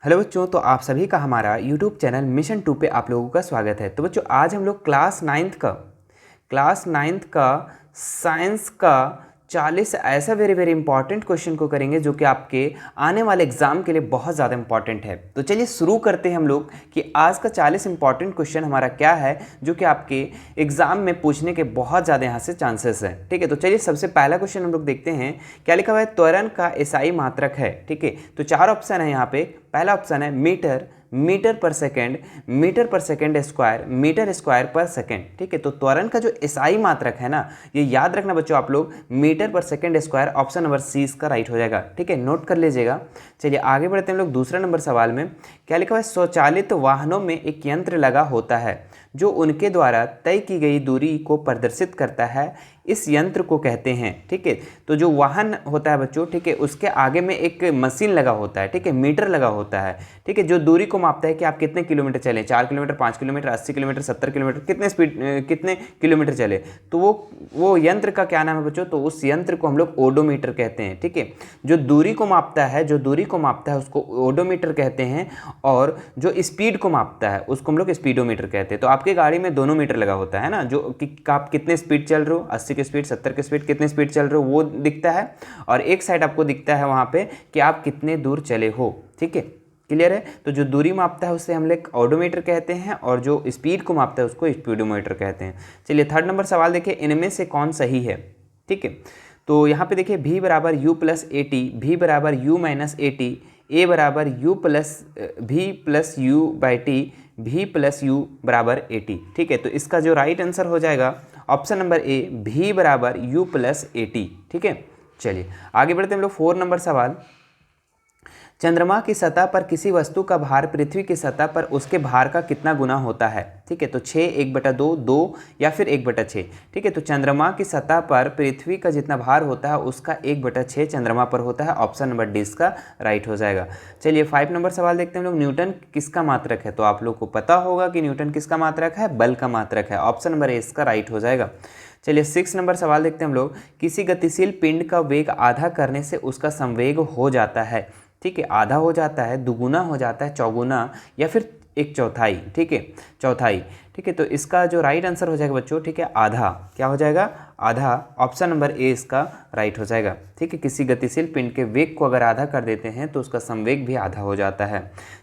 Hello बच्चों, तो आप सभी का हमारा यूट्यूब चैनल मिशन 2 पे आप लोगों का स्वागत है। तो बच्चों, आज हम लोग क्लास नाइन्थ का साइंस का 40 ऐसा वेरी वेरी इंपॉर्टेंट क्वेश्चन को करेंगे जो कि आपके आने वाले एग्जाम के लिए बहुत ज़्यादा इंपॉर्टेंट है। तो चलिए शुरू करते हैं हम लोग कि आज का 40 इंपॉर्टेंट क्वेश्चन हमारा क्या है जो कि आपके एग्जाम में पूछने के बहुत ज़्यादा यहाँ से चांसेस है। ठीक है, तो चलिए सबसे पहला क्वेश्चन हम लोग देखते हैं। क्या लिखा हुआ है? त्वरण का एसआई मात्रक है। ठीक है, तो 4 ऑप्शन है यहाँ पे। पहला ऑप्शन है मीटर, मीटर पर सेकेंड, मीटर पर सेकेंड स्क्वायर, मीटर स्क्वायर पर सेकेंड। ठीक है, तो त्वरण का जो एसआई मात्रक है ना, ये याद रखना बच्चों आप लोग, मीटर पर second square. Option number C इसका राइट हो जाएगा। ठीक है, नोट कर लीजिएगा। चलिए आगे बढ़ते हैं हम लोग दूसरा नंबर सवाल में। क्या लिखा हुआ है? स्वचालित वाहनों में एक यंत्र लगा होता है जो उनके द्वारा तय की गई दूरी को प्रदर्शित करता है। इस यंत्र को कहते हैं। ठीक है, तो जो वाहन होता है बच्चों, ठीक है, उसके आगे में एक मशीन लगा होता है। ठीक है, मीटर लगा होता है। ठीक है, जो दूरी को मापता है कि आप कितने किलोमीटर चले, 4 किलोमीटर, 5 किलोमीटर, 80 किलोमीटर, 70 किलोमीटर, कितने किलोमीटर चले। तो वो यंत्र का क्या नाम है बच्चों? तो उस यंत्र को हम लोग ओडोमीटर कहते हैं। ठीक है, जो दूरी को मापता है उसको ओडोमीटर कहते हैं, और जो स्पीड को मापता है उसको हम लोग स्पीडोमीटर कहते हैं। तो आपकी गाड़ी में दोनों मीटर लगा होता है ना, जो कि आप कितने स्पीड चल रहे हो, 80 की स्पीड, 70 की स्पीड, कितने स्पीड चल रहे हो वो दिखता है, और एक साइड आपको दिखता है वहाँ पे कि आप कितने दूर चले हो। ठीक है, क्लियर है? तो जो दूरी मापता है उसे हम लोग ऑडोमीटर कहते हैं, और जो स्पीड को मापता है उसको स्पीडोमीटर कहते हैं। चलिए थर्ड नंबर सवाल देखिए, इनमें से कौन सही है? ठीक है, तो यहाँ पे देखिए v बराबर u प्लस ए टी, भी बराबर u माइनस ए टी, ए बराबर u प्लस भी प्लस यू बाई टी, भी प्लस यू बराबर ए टी। ठीक है, तो इसका जो राइट आंसर हो जाएगा ऑप्शन नंबर ए, भी बराबर u प्लस ए टी। ठीक है, चलिए आगे बढ़ते हैं हम लोग 4 नंबर सवाल। चंद्रमा की सतह पर किसी वस्तु का भार पृथ्वी की सतह पर उसके भार का कितना गुना होता है? ठीक है, तो 6, 1/2, 2 या फिर 1/6। ठीक है, तो चंद्रमा की सतह पर पृथ्वी का जितना भार होता है उसका 1/6 चंद्रमा पर होता है। ऑप्शन नंबर डी इसका राइट हो जाएगा। चलिए 5 नंबर सवाल देखते हैं हम लोग। न्यूटन किसका मात्रक है? तो आप लोग को पता होगा कि न्यूटन किसका मात्रक है? बल का मात्रक है। ऑप्शन नंबर ए इसका राइट हो जाएगा। चलिए 6 नंबर सवाल देखते हैं हम लोग। किसी गतिशील पिंड का वेग आधा करने से उसका संवेग हो जाता है। ठीक है, आधा हो जाता है, दुगुना हो जाता है, चौगुना, या फिर एक चौथाई। ठीक है, चौथाई। ठीक है, तो इसका जो राइट आंसर हो जाएगा बच्चों, ठीक है, आधा। क्या हो जाएगा? आधा। ऑप्शन नंबर ए इसका राइट हो जाएगा। ठीक है, किसी गतिशील पिंड के वेग को अगर आधा कर देते हैं तो उसका संवेग भी आधा हो जाता है।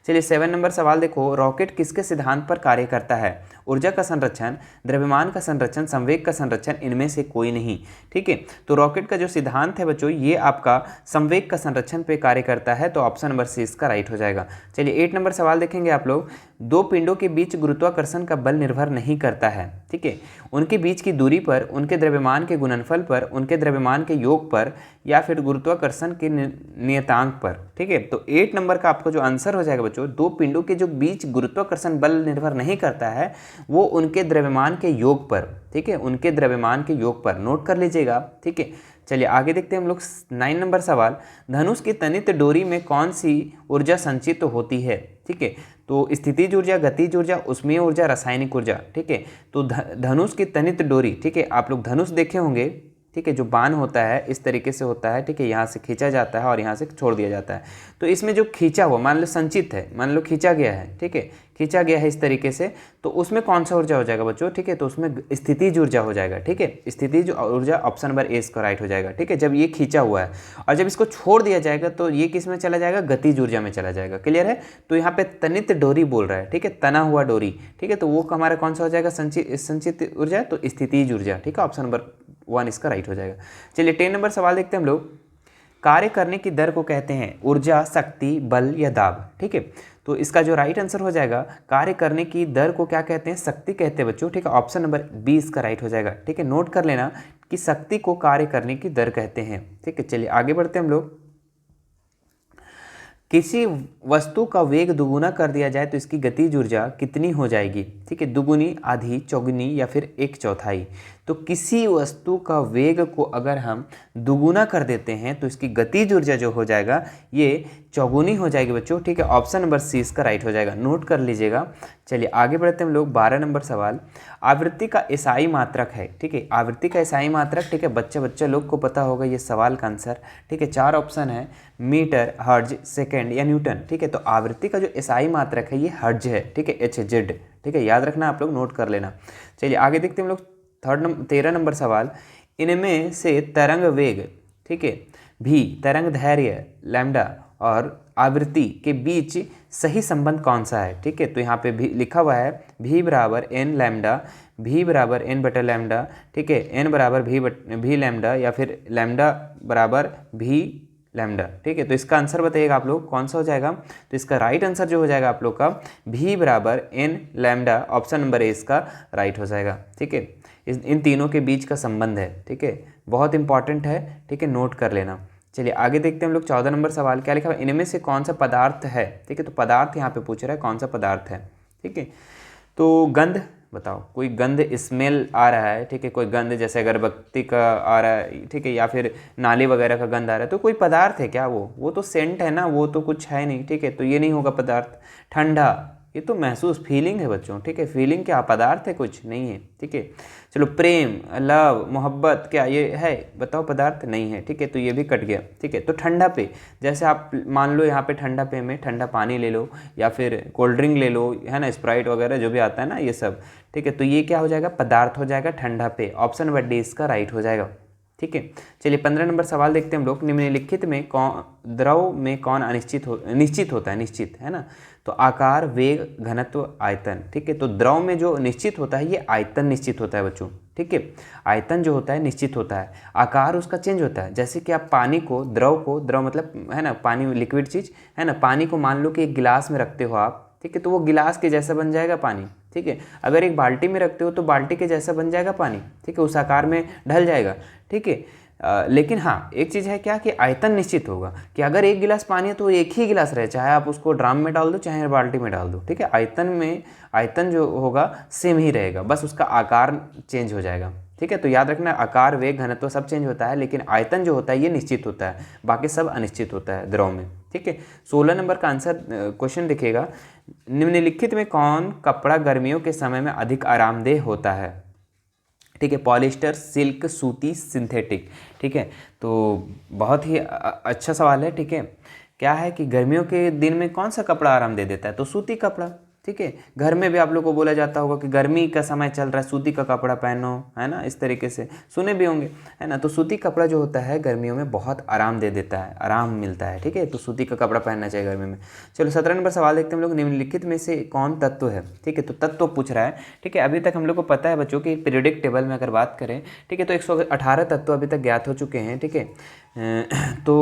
चलिए 7 नंबर सवाल देखो। रॉकेट किसके सिद्धांत पर कार्य करता है? ऊर्जा का संरक्षण, द्रव्यमान का संरक्षण, संवेग का संरक्षण, इनमें से कोई नहीं। ठीक है, तो रॉकेट का जो सिद्धांत है बच्चों, ये आपका संवेग का संरक्षण पे कार्य करता है। तो ऑप्शन नंबर सी इसका राइट हो जाएगा। चलिए 8 नंबर सवाल देखेंगे आप लोग। दो पिंडों के बीच गुरुत्वाकर्षण का बल निर्भर नहीं करता है। ठीक है, उनके बीच की दूरी पर, उनके द्रव्यमान के गुणनफल पर, उनके द्रव्यमान के योग पर, या फिर गुरुत्वाकर्षण के नियतांक पर। ठीक है, तो 8 नंबर का आपका जो आंसर हो जाएगा बच्चों, दो पिंडों के जो बीच गुरुत्वाकर्षण बल निर्भर नहीं करता है, वो उनके द्रव्यमान के योग पर। ठीक है, उनके द्रव्यमान के योग पर, नोट कर लीजिएगा। ठीक है, चलिए आगे देखते हैं हम लोग 9 नंबर सवाल। धनुष की तनित डोरी में कौन सी ऊर्जा संचित होती है? ठीक है, तो स्थितिज ऊर्जा, गतिज ऊर्जा, उष्मीय ऊर्जा, रासायनिक ऊर्जा। ठीक है, तो धनुष की तनित डोरी, ठीक है, आप लोग धनुष देखे होंगे। ठीक है, जो बाण होता है इस तरीके से होता है। ठीक है, यहाँ से खींचा जाता है और यहाँ से छोड़ दिया जाता है। तो इसमें जो खींचा हुआ, मान लो संचित है, मान लो खींचा गया है। ठीक है, खींचा गया है इस तरीके से, तो उसमें कौन सा ऊर्जा हो जाएगा बच्चों? ठीक है, तो उसमें स्थितिज ऊर्जा हो जाएगा। ठीक है, स्थितिज ऊर्जा ऑप्शन नंबर ए इसका राइट हो जाएगा। ठीक है, जब ये खींचा हुआ है और जब इसको छोड़ दिया जाएगा तो ये किस में चला जाएगा? गतिज ऊर्जा में चला जाएगा। क्लियर है? तो यहाँ पे तनित डोरी बोल रहा है। ठीक है, तना हुआ डोरी। ठीक है, तो वो हमारा कौन सा हो जाएगा? संचित ऊर्जा, तो स्थितिज ऊर्जा। ठीक है, ऑप्शन नंबर 1 इसका राइट हो जाएगा। चलिए 10 नंबर सवाल देखते हैं हम लोग। कार्य करने की दर को कहते हैं ऊर्जा, शक्ति, बल या दाब। ठीक है, तो इसका जो राइट आंसर हो जाएगा, कार्य करने की दर को क्या कहते हैं? शक्ति कहते हैं बच्चों। ठीक है, ऑप्शन नंबर बी इसका राइट हो जाएगा। ठीक है, नोट कर लेना कि शक्ति को कार्य करने की दर कहते हैं। ठीक है, चलिए आगे बढ़ते हैं हम लोग। किसी वस्तु का वेग दुगुना कर दिया जाए तो इसकी गतिज ऊर्जा कितनी हो जाएगी? ठीक है, दुगुनी, आधी, चौगुनी, या फिर एक चौथाई। तो किसी वस्तु का वेग को अगर हम दुगुना कर देते हैं तो इसकी गतिज ऊर्जा जो हो जाएगा ये चौगुनी हो जाएगी बच्चों, ठीक है। ऑप्शन नंबर सी इसका राइट हो जाएगा, नोट कर लीजिएगा। चलिए आगे बढ़ते हैं हम लोग। 12 नंबर सवाल, आवृत्ति का एसआई मात्रक है, ठीक है। आवृत्ति का एसआई मात्रक, ठीक है, बच्चे लोग को पता होगा ये सवाल का आंसर, ठीक है। 4 ऑप्शन है, मीटर, हर्ज, सेकेंड या न्यूटन, ठीक है। तो आवृत्ति का जो एसआई मात्रक है ये हर्ज है, ठीक है, HZ, ठीक है, याद रखना, आप लोग नोट कर लेना। चलिए आगे देखते हैं हम लोग 13 नंबर सवाल, इनमें से तरंग वेग, ठीक है, भी, तरंग धैर्य लैम्डा और आवृत्ति के बीच सही संबंध कौन सा है, ठीक है। तो यहाँ पे भी लिखा हुआ है v बराबर n लैम्डा, v बराबर n बटा लैम्डा, ठीक है, n बराबर v लैम्डा या फिर लैम्डा बराबर v लैम्डा, ठीक है। तो इसका आंसर बताइएगा आप लोग कौन सा हो जाएगा। तो इसका राइट आंसर जो हो जाएगा आप लोग का v बराबर n lambda, option number A इसका राइट हो जाएगा, ठीक है। इन तीनों के बीच का संबंध है, ठीक है, बहुत इंपॉर्टेंट है, ठीक है, नोट कर लेना। चलिए आगे देखते हैं हम लोग 14 नंबर सवाल, क्या लिखा है, इनमें से कौन सा पदार्थ है, ठीक है। तो पदार्थ यहाँ पे पूछ रहा है कौन सा पदार्थ है, ठीक है। तो गंध बताओ, कोई गंध स्मेल आ रहा है, ठीक है, कोई गंध जैसे अगरबत्ती का आ रहा है, ठीक है, या फिर नाली वगैरह का गंध आ रहा है, तो कोई पदार्थ है क्या, वो तो सेंट है ना, वो तो कुछ है नहीं, ठीक है, तो ये नहीं होगा पदार्थ। ठंडा, ये तो महसूस फीलिंग है बच्चों, ठीक है, फीलिंग क्या पदार्थ है, कुछ नहीं है, ठीक है। चलो प्रेम, लव, मोहब्बत, क्या ये है, बताओ पदार्थ नहीं है, ठीक है, तो ये भी कट गया, ठीक है। तो ठंडा पे, जैसे आप मान लो यहाँ पे ठंडा पे में ठंडा पानी ले लो या फिर कोल्ड ड्रिंक ले लो, है ना, स्प्राइट वगैरह जो भी आता है ना ये सब, ठीक है, तो ये क्या हो जाएगा, पदार्थ हो जाएगा ठंडा पे, ऑप्शन नंबर डी इसका राइट हो जाएगा, ठीक है। चलिए 15 नंबर सवाल देखते हैं हम लोग, निम्नलिखित में कौन, द्रव में कौन निश्चित होता है, निश्चित है ना, तो आकार, वेग, घनत्व, आयतन, ठीक है। तो द्रव में जो निश्चित होता है ये आयतन निश्चित होता है बच्चों, ठीक है। आयतन जो होता है निश्चित होता है, आकार उसका चेंज होता है। जैसे कि आप पानी को, द्रव मतलब है ना, पानी लिक्विड चीज़ है ना, पानी को मान लो कि एक गिलास में रखते हो आप, ठीक है, तो वो गिलास के जैसा बन जाएगा पानी, ठीक है। अगर एक बाल्टी में रखते हो तो बाल्टी के जैसा बन जाएगा पानी, ठीक है, उस आकार में ढल जाएगा, ठीक है। लेकिन हाँ एक चीज़ है क्या कि आयतन निश्चित होगा, कि अगर एक गिलास पानी है तो एक ही गिलास रहे, चाहे आप उसको ड्राम में डाल दो चाहे बाल्टी में डाल दो, ठीक है। आयतन जो होगा सेम ही रहेगा, बस उसका आकार चेंज हो जाएगा, ठीक है। तो याद रखना आकार, वेग, घनत्व सब चेंज होता है, लेकिन आयतन जो होता है ये निश्चित होता है, बाकी सब अनिश्चित होता है द्रव में, ठीक है। 16 नंबर का आंसर क्वेश्चन देखिएगा, निम्नलिखित में कौन कपड़ा गर्मियों के समय में अधिक आरामदेह होता है, ठीक है। पॉलिस्टर, सिल्क, सूती, सिंथेटिक, ठीक है। तो बहुत ही अच्छा सवाल है, ठीक है। क्या है कि गर्मियों के दिन में कौन सा कपड़ा आराम दे देता है, तो सूती कपड़ा, ठीक है। घर में भी आप लोग को बोला जाता होगा कि गर्मी का समय चल रहा है, सूती का कपड़ा पहनो, है ना, इस तरीके से सुने भी होंगे, है ना। तो सूती कपड़ा जो होता है गर्मियों में बहुत आराम दे देता है, आराम मिलता है, ठीक है। तो सूती का कपड़ा पहनना चाहिए गर्मी में। चलो 17 नंबर सवाल देखते हैं हम लोग, निम्नलिखित में से कौन तत्व है, ठीक है। तो तत्व पूछ रहा है, ठीक है। अभी तक हम लोग को पता है बच्चों की पीरियोडिक टेबल में अगर बात करें, ठीक है, तो 118 तत्व अभी तक ज्ञात हो चुके हैं, ठीक है। तो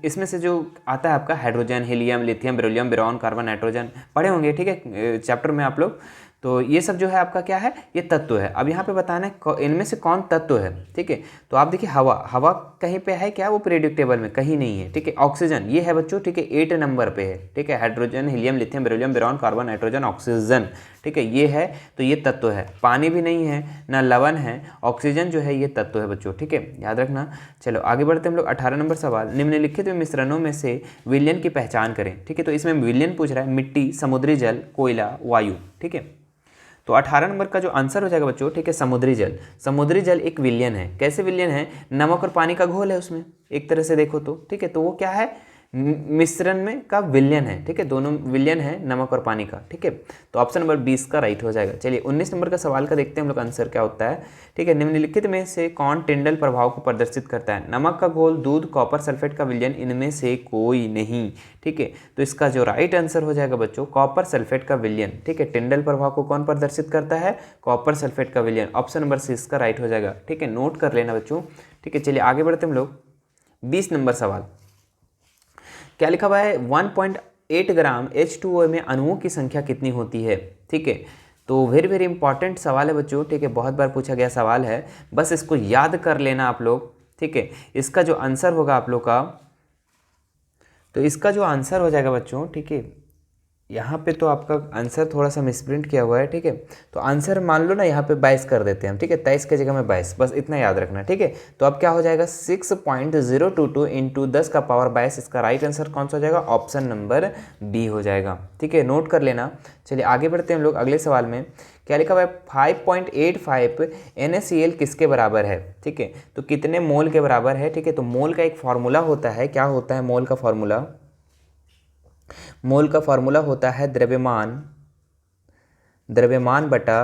इसमें से जो आता है आपका hydrogen, helium, lithium, beryllium, boron, carbon, nitrogen पढ़े होंगे, ठीक है, चैप्टर में आप लोग। तो ये सब जो है आपका क्या है, ये तत्व है। अब यहाँ पे बताना है इनमें से कौन तत्व है, ठीक है। तो आप देखिए हवा कहीं पे है क्या, वो पीरियोडिक टेबल में कहीं नहीं है, ठीक है। ऑक्सीजन ये है बच्चों, ठीक है, 8 नंबर पे है, ठीक है। Hydrogen, helium, lithium, beryllium, boron, carbon, nitrogen, oxygen, ठीक है, ये है, तो ये तत्व है। पानी भी नहीं है ना लवण है, ऑक्सीजन जो है ये तत्व है बच्चों, ठीक है, याद रखना। चलो आगे बढ़ते हम लोग 18 नंबर सवाल, निम्नलिखित मिश्रणों में से विलयन की पहचान करें, ठीक है। तो इसमें विलयन पूछ रहा है, मिट्टी, समुद्री जल, कोयला, वायु, ठीक है। तो 18 नंबर का जो आंसर हो जाएगा बच्चों, ठीक है, समुद्री जल। समुद्री जल एक विलयन है, कैसे विलयन है, नमक और पानी का घोल है उसमें, एक तरह से देखो तो, ठीक है। तो वो क्या है, मिश्रण में का विलयन है, ठीक है, दोनों विलयन है नमक और पानी का, ठीक है। तो ऑप्शन नंबर 20 का राइट हो जाएगा। चलिए 19 नंबर का सवाल का देखते हैं हम लोग आंसर क्या होता है, ठीक है। निम्नलिखित में से कौन टिंडल प्रभाव को प्रदर्शित करता है, नमक का घोल, दूध, कॉपर सल्फेट का विलयन, इनमें से कोई नहीं, ठीक है। तो इसका जो राइट आंसर हो जाएगा बच्चों, कॉपर सल्फेट का विलयन, ठीक है। टिंडल प्रभाव को कौन प्रदर्शित करता है, कॉपर सल्फेट का विलयन, ऑप्शन नंबर 6 का राइट हो जाएगा, ठीक है, नोट कर लेना बच्चों, ठीक है। चलिए आगे बढ़ते हम लोग 20 नंबर सवाल, क्या लिखा हुआ है, 1.8 ग्राम H2O में अणुओं की संख्या कितनी होती है, ठीक है। तो वेरी वेरी इंपॉर्टेंट सवाल है बच्चों, ठीक है, बहुत बार पूछा गया सवाल है, बस इसको याद कर लेना आप लोग, ठीक है। इसका जो आंसर होगा आप लोग का, तो इसका जो आंसर हो जाएगा बच्चों, ठीक है, यहाँ पे तो आपका आंसर थोड़ा सा मिसप्रिंट किया हुआ है, ठीक है। तो आंसर मान लो ना यहाँ पे 22 कर देते हैं हम, ठीक है। 23 की जगह में 22, बस इतना याद रखना, ठीक है। तो अब क्या हो जाएगा 6.022 इंटू 10 का पावर 22, इसका राइट आंसर कौन सा हो जाएगा, ऑप्शन नंबर बी हो जाएगा, ठीक है। नोट कर लेना। चलिए आगे बढ़ते हैं हम लोग अगले सवाल में। क्या लिखा हुआ है 5.85 NaCl किसके बराबर है, ठीक है। तो कितने मोल के बराबर है, ठीक है। तो मोल का एक फॉर्मूला होता है, क्या होता है मोल का फॉर्मूला, मोल का फॉर्मूला होता है द्रव्यमान बटा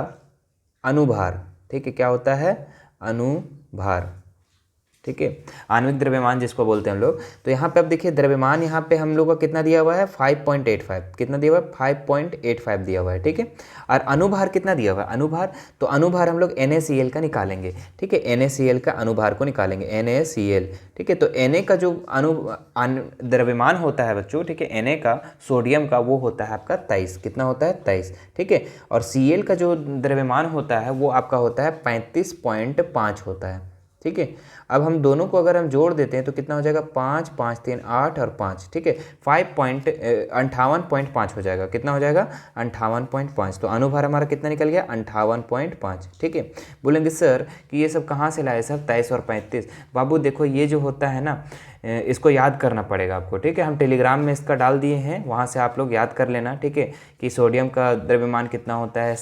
अनुभार, ठीक है। क्या होता है, अनुभार, ठीक है। आणविक द्रव्यमान जिसको बोलते हैं हम लोग। तो यहाँ पे अब देखिए द्रव्यमान यहाँ पे हम लोग का कितना दिया हुआ है 5.85, कितना दिया हुआ है 5.85 दिया हुआ है, ठीक है। और अनुभार कितना दिया हुआ है, अनुभार, तो अनुभार हम लोग NaCl का निकालेंगे, ठीक है। NaCl का अनुभार को निकालेंगे, NaCl, ठीक है। तो Na का जो द्रव्यमान होता है बच्चों, ठीक है, Na का सोडियम का वो होता है आपका 23, कितना होता है 23, ठीक है। और Cl का जो द्रव्यमान होता है वो आपका होता है 35.5 होता है, ठीक है। अब हम दोनों को अगर हम जोड़ देते हैं तो कितना हो जाएगा 5, 5, 3, 8 और 5, ठीक है। 58.5 हो जाएगा, कितना हो जाएगा 58.5। तो अनुभार हमारा कितना निकल गया 58.5, ठीक है। बोलेंगे सर कि ये सब कहाँ से लाए सर 23 और 35। बाबू देखो ये जो होता है ना इसको याद करना पड़ेगा आपको, ठीक है। हम टेलीग्राम में इसका डाल दिए हैं, वहाँ से आप लोग याद कर लेना, ठीक है, कि सोडियम का द्रव्यमान कितना होता है,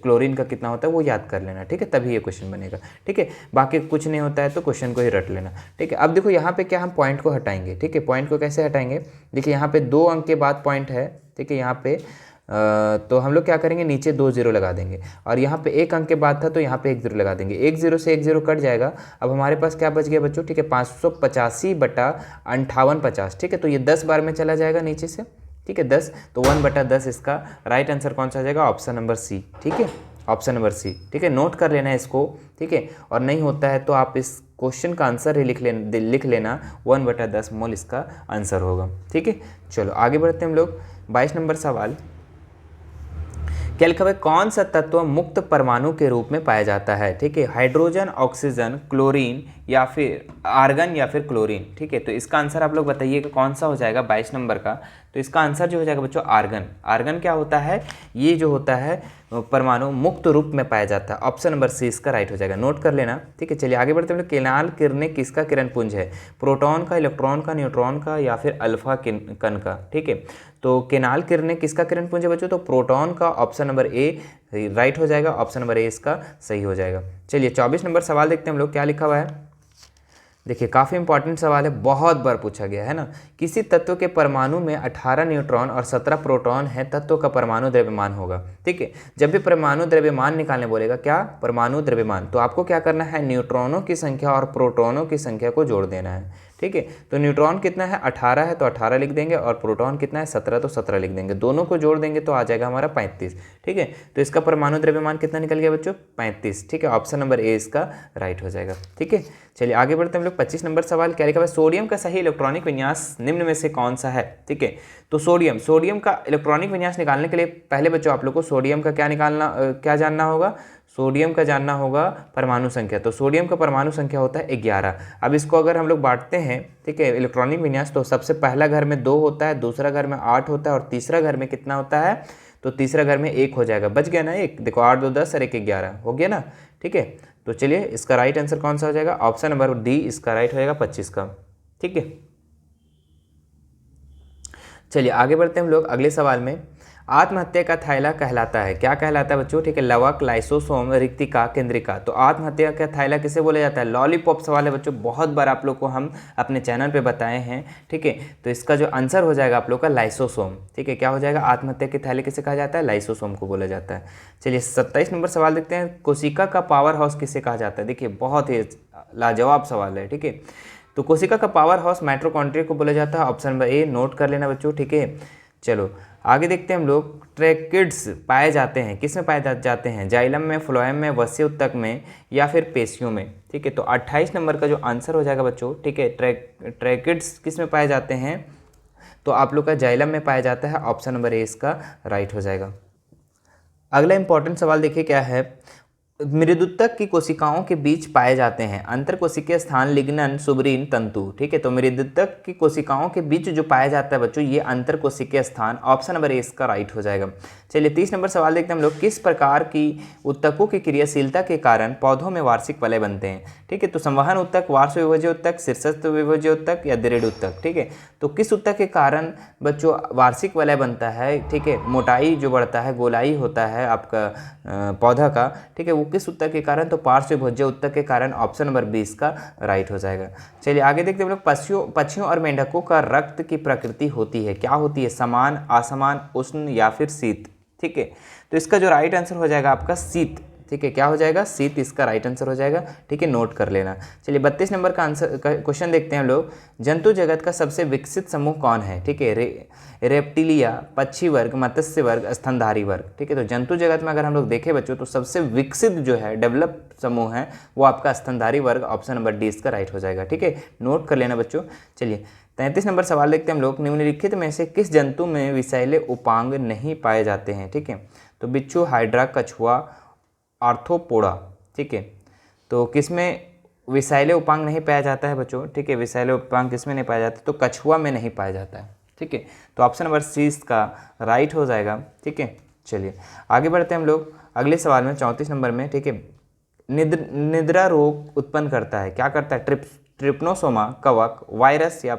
क्लोरीन का कितना होता है वो याद कर लेना, ठीक है, तभी ये क्वेश्चन बनेगा, ठीक है। बाकी कुछ नहीं होता है तो क्वेश्चन को ही रट लेना, ठीक है। अब देखो यहाँ पे क्या हम पॉइंट को हटाएंगे, ठीक है। पॉइंट को कैसे हटाएंगे, देखिए यहाँ पे 2 अंक के बाद पॉइंट है, ठीक है। यहाँ पे तो हम लोग क्या करेंगे नीचे 2 0 लगा देंगे, और यहाँ पे 1 अंक के बाद था तो यहाँ पे 1 0 लगा देंगे, 1 0 से 1 0 कट जाएगा। अब हमारे पास क्या बच गया बच्चों, ठीक है 585 बटा 5850, ठीक है। तो ये 10 बार में चला जाएगा नीचे से, ठीक है 10, तो 1 बटा 10 इसका राइट आंसर कौन सा आ जाएगा, ऑप्शन नंबर सी, ठीक है, ऑप्शन नंबर सी, ठीक है। नोट कर लेना इसको, ठीक है। और नहीं होता है तो आप इस क्वेश्चन का आंसर ही लिख लेना 1 बटा 10 मोल इसका आंसर होगा, ठीक है। चलो आगे बढ़ते हैं हम लोग। 22 नंबर सवाल, क्या लिखा हुआ है कौन सा तत्व मुक्त परमाणु के रूप में पाया जाता है, ठीक है। हाइड्रोजन, ऑक्सीजन, क्लोरीन या फिर आर्गन या फिर क्लोरीन, ठीक है। तो इसका आंसर आप लोग बताइए कि कौन सा हो जाएगा 22 नंबर का। तो इसका आंसर जो हो जाएगा बच्चों आर्गन। आर्गन क्या होता है, ये जो होता है परमाणु मुक्त रूप में पाया जाता है, ऑप्शन नंबर सी इसका राइट हो जाएगा, नोट कर लेना, ठीक है। चलिए आगे बढ़ते हैं। केनाल किरणें किसका किरण पुंज है, प्रोटॉन का, इलेक्ट्रॉन का, न्यूट्रॉन का या फिर अल्फा कण का, ठीक है। तो केनाल किरणें किसका किरण पुंज है बच्चों, तो प्रोटॉन का, ऑप्शन नंबर ए राइट हो जाएगा, ऑप्शन नंबर ए इसका सही हो जाएगा। चलिए 24 नंबर सवाल देखते हैं हम लोग, क्या लिखा हुआ है। देखिए काफ़ी इंपॉर्टेंट सवाल है, बहुत बार पूछा गया है ना। किसी तत्व के परमाणु में 18 न्यूट्रॉन और 17 प्रोटॉन है, तत्व का परमाणु द्रव्यमान होगा, ठीक है। जब भी परमाणु द्रव्यमान निकालने बोलेगा, क्या परमाणु द्रव्यमान, तो आपको क्या करना है न्यूट्रॉनों की संख्या और प्रोटॉनों की संख्या को जोड़ देना है, ठीक है। तो न्यूट्रॉन कितना है 18 है तो 18 लिख देंगे, और प्रोटॉन कितना है 17 तो 17 लिख देंगे, दोनों को जोड़ देंगे तो आ जाएगा हमारा 35, ठीक है। तो इसका परमाणु द्रव्यमान कितना निकल गया बच्चों 35, ठीक है। ऑप्शन नंबर ए इसका राइट हो जाएगा, ठीक है। चलिए आगे बढ़ते हैं हम लोग। 25 नंबर सवाल, क्या लिखा है सोडियम का सही इलेक्ट्रॉनिक विन्यास निम्न में से कौन सा है, ठीक है। तो सोडियम का इलेक्ट्रॉनिक विन्यास निकालने के लिए पहले बच्चों आप लोग को सोडियम का क्या जानना होगा, सोडियम का जानना होगा परमाणु संख्या। तो सोडियम का परमाणु संख्या होता है 11। अब इसको अगर हम लोग बांटते हैं, ठीक है, इलेक्ट्रॉनिक विन्यास, तो सबसे पहला घर में 2 होता है, दूसरा घर में 8 होता है, और तीसरा घर में कितना होता है, तो तीसरा घर में 1 हो जाएगा, बच गया ना 1, देखो 8 2 10 और 1 11 हो गया ना, ठीक है। तो चलिए इसका राइट आंसर कौन सा हो जाएगा, ऑप्शन नंबर डी इसका राइट हो जाएगा 25 का, ठीक है। चलिए आगे बढ़ते हैं हम लोग अगले सवाल में। आत्महत्या का थैला कहलाता है, क्या कहलाता है बच्चों, ठीक है, लवक, लाइसोसोम, रिक्तिका, केंद्रिका। तो आत्महत्या का थैला किसे बोला जाता है, लॉलीपॉप सवाल है बच्चों, बहुत बार आप लोग को हम अपने चैनल पे बताए हैं, ठीक है। तो इसका जो आंसर हो जाएगा आप लोग का लाइसोसोम, ठीक है। क्या हो जाएगा, आत्महत्या के थैले किसे कहा जाता है, लाइसोसोम को बोला जाता है। चलिए 27 नंबर सवाल देखते हैं, कोशिका का पावर हाउस किसे कहा जाता है। देखिए बहुत ही लाजवाब सवाल है, ठीक है। तो कोशिका का पावर हाउस माइटोकॉन्ड्रिया को बोला जाता है, ऑप्शन नंबर ए नोट कर लेना बच्चों, ठीक है। चलो आगे देखते हैं हम लोग। ट्रैकिड्स पाए जाते हैं, किस में पाए जाते हैं, जाइलम में, फ्लोएम में, वस्य उत्तक में या फिर पेशियों में, ठीक है। तो 28 नंबर का जो आंसर हो जाएगा बच्चों, ठीक है, ट्रैकिड्स किस में पाए जाते हैं, तो आप लोग का जाइलम में पाया जाता है, ऑप्शन नंबर ए इसका राइट हो जाएगा। अगला इंपॉर्टेंट सवाल देखिए क्या है, मृदुतक की कोशिकाओं के बीच पाए जाते हैं। अंतर कोशिकीय स्थान लिग्नन सुब्रीन तंतु। ठीक है, तो मृदुतक की कोशिकाओं के बीच जो पाया जाता है बच्चों, ये अंतर कोशिकीय स्थान। ऑप्शन नंबर ए इसका राइट हो जाएगा। चलिए 30 नंबर सवाल देखते हैं हम लोग। किस प्रकार की उत्तकों की क्रियाशीलता के कारण पौधों में वार्षिक वलय बनते हैं? ठीक है, तो संवहन उत्तक, वार्ष विभज्य उत्तक, शीर्षस्थ विभज्य उत्तक या दृढ़ उत्तक। ठीक है, तो किस उत्तक के कारण बच्चों वार्षिक वलय बनता है? ठीक है, मोटाई जो बढ़ता है, गोलाई होता है आपका पौधा का, ठीक है, वो किस उत्तक के कारण? तो पार्श्व भोज्य उत्तक के कारण। ऑप्शन नंबर 20 का राइट हो जाएगा। चलिए आगे देखते हैं हम लोग। पक्षियों और मेंढकों का रक्त की प्रकृति होती है, क्या होती है? समान, असमान, उष्ण या फिर शीत। ठीक है, तो इसका जो राइट आंसर हो जाएगा आपका शीत। ठीक है, क्या हो जाएगा? शीत इसका राइट आंसर हो जाएगा। ठीक है, नोट कर लेना। चलिए 32 नंबर का आंसर क्वेश्चन देखते हैं हम लोग। जंतु जगत का सबसे विकसित समूह कौन है? ठीक है, रेप्टिलिया, पक्षी वर्ग, मत्स्य वर्ग, स्तनधारी वर्ग। ठीक है, तो जंतु जगत में अगर हम लोग देखें बच्चों, तो सबसे विकसित जो है, डेवलप समूह है, वो आपका स्तनधारी वर्ग। ऑप्शन नंबर डी इसका राइट हो जाएगा। ठीक है, नोट कर लेना बच्चों। चलिए 33 नंबर सवाल देखते हैं हम लोग। निम्नलिखित में से किस जंतु में विषैले उपांग नहीं पाए जाते हैं? ठीक है, तो बिच्छू, हाइड्रा, कछुआ, आर्थ्रोपोडा। ठीक है, तो किसमें विषैले उपांग नहीं पाया जाता है बच्चों? ठीक है, विषैले उपांग किसमें नहीं पाया जाता? तो कछुआ में नहीं पाया जाता है। ठीक है, तो ऑप्शन नंबर सी इसका राइट हो जाएगा। ठीक है, चलिए आगे बढ़ते हैं हम लोग अगले सवाल में, 34 नंबर में। ठीक है, निद्रा रोग उत्पन्न करता है, क्या करता है? ट्रिप्नोसोमा, कवक, वायरस या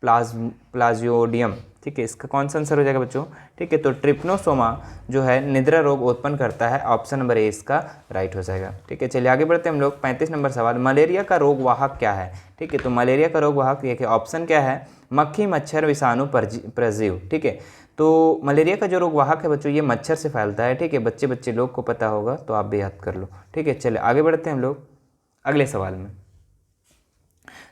प्लाज्योडियम। ठीक है, इसका कौन सा आंसर हो जाएगा बच्चों? ठीक है, तो ट्रिप्नोसोमा जो है निद्रा रोग उत्पन्न करता है। ऑप्शन नंबर ए इसका राइट हो जाएगा। ठीक है, चलिए आगे बढ़ते हैं हम लोग। 35 नंबर सवाल। मलेरिया का रोग वाहक क्या है? ठीक है, तो मलेरिया का रोग वाहक देखिए ऑप्शन क्या है? मक्खी, मच्छर, विषाणु, परजीव। ठीक है, तो मलेरिया का जो रोग वाहक है बच्चों, ये मच्छर से फैलता है। ठीक है, बच्चे लोग को पता होगा, तो आप भी याद कर लो। ठीक है, चलिए आगे बढ़ते हैं हम लोग अगले सवाल में।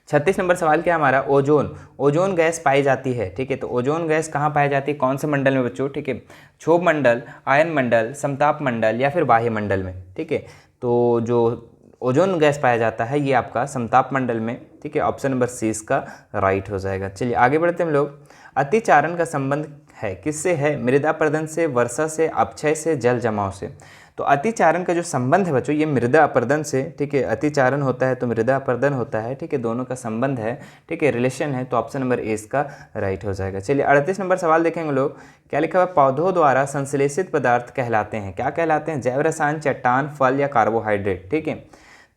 36 नंबर सवाल क्या हमारा? ओजोन गैस पाई जाती है। ठीक है, तो ओजोन गैस कहाँ पाई जाती है? कौन से मंडल में बच्चों? ठीक है, क्षोभ मंडल, आयन मंडल, समताप मंडल या फिर बाह्य मंडल में। ठीक है, तो जो ओजोन गैस पाया जाता है ये आपका समताप मंडल में। ठीक है, ऑप्शन नंबर सी इसका राइट हो जाएगा। चलिए आगे बढ़ते हैं हम लोग। अतिचारण का संबंध है किससे है? मृदा अपर्दन से, वर्षा से, अपक्षय से, जल जमाव से। तो अतिचारण का जो संबंध है बच्चों, ये मृदा अपर्दन से। ठीक है, अतिचारण होता है तो मृदा अपर्दन होता है। ठीक है, दोनों का संबंध है। ठीक है, रिलेशन है, तो ऑप्शन नंबर ए इसका राइट हो जाएगा। चलिए 38 नंबर सवाल देखेंगे लोग। क्या लिखा हुआ? पौधों द्वारा संश्लेषित पदार्थ कहलाते हैं, क्या कहलाते हैं? जैव रसायन, चट्टान, फल या कार्बोहाइड्रेट। ठीक है,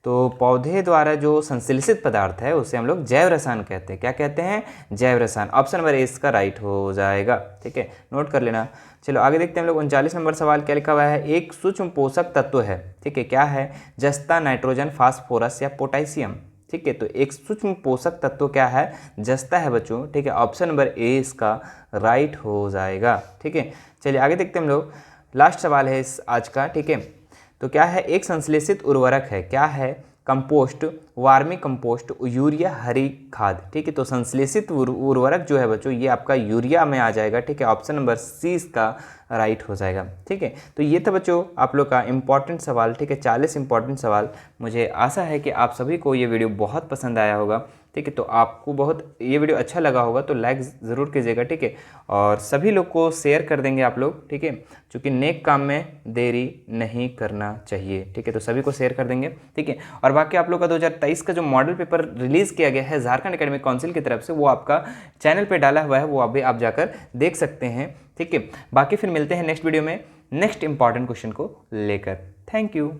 तो पौधे द्वारा जो संश्लेषित पदार्थ है उसे हम लोग जैव रसायन कहते हैं। क्या कहते हैं? जैव रसायन। ऑप्शन नंबर ए इसका राइट हो जाएगा। ठीक है, नोट कर लेना। चलो आगे देखते हैं हम लोग। 39 नंबर सवाल क्या लिखा हुआ है? एक सूक्ष्म पोषक तत्व है। ठीक है, क्या है? जस्ता, नाइट्रोजन, फास्फोरस या पोटेशियम। ठीक है, तो एक सूक्ष्म पोषक तत्व क्या है? जस्ता है बच्चों। ठीक है, ऑप्शन नंबर ए इसका राइट हो जाएगा। ठीक है, चलिए आगे देखते हैं हम लोग। लास्ट सवाल है इस आज का। ठीक है, तो क्या है? एक संश्लेषित उर्वरक है, क्या है? कंपोस्ट, वार्मी कंपोस्ट, यूरिया, हरी खाद। ठीक है, तो संश्लेषित उर्वरक जो है बच्चों, ये आपका यूरिया में आ जाएगा। ठीक है, ऑप्शन नंबर सी इसका राइट हो जाएगा। ठीक है, तो ये था बच्चों आप लोग का इंपॉर्टेंट सवाल। ठीक है, 40 इंपॉर्टेंट सवाल। मुझे आशा है कि आप सभी को ये वीडियो बहुत पसंद आया होगा। ठीक है, तो आपको बहुत ये वीडियो अच्छा लगा होगा तो लाइक ज़रूर कीजिएगा। ठीक है, और सभी लोग को शेयर कर देंगे आप लोग। ठीक है, क्योंकि नेक काम में देरी नहीं करना चाहिए। ठीक है, तो सभी को शेयर कर देंगे। ठीक है, और बाकी आप लोग का 2023 का जो मॉडल पेपर रिलीज़ किया गया है झारखंड एकेडमिक काउंसिल की तरफ से, वो आपका चैनल पर डाला हुआ है, वो अभी आप जाकर देख सकते हैं। ठीक है, बाकी फिर मिलते हैं नेक्स्ट वीडियो में नेक्स्ट इंपॉर्टेंट क्वेश्चन को लेकर। Thank you.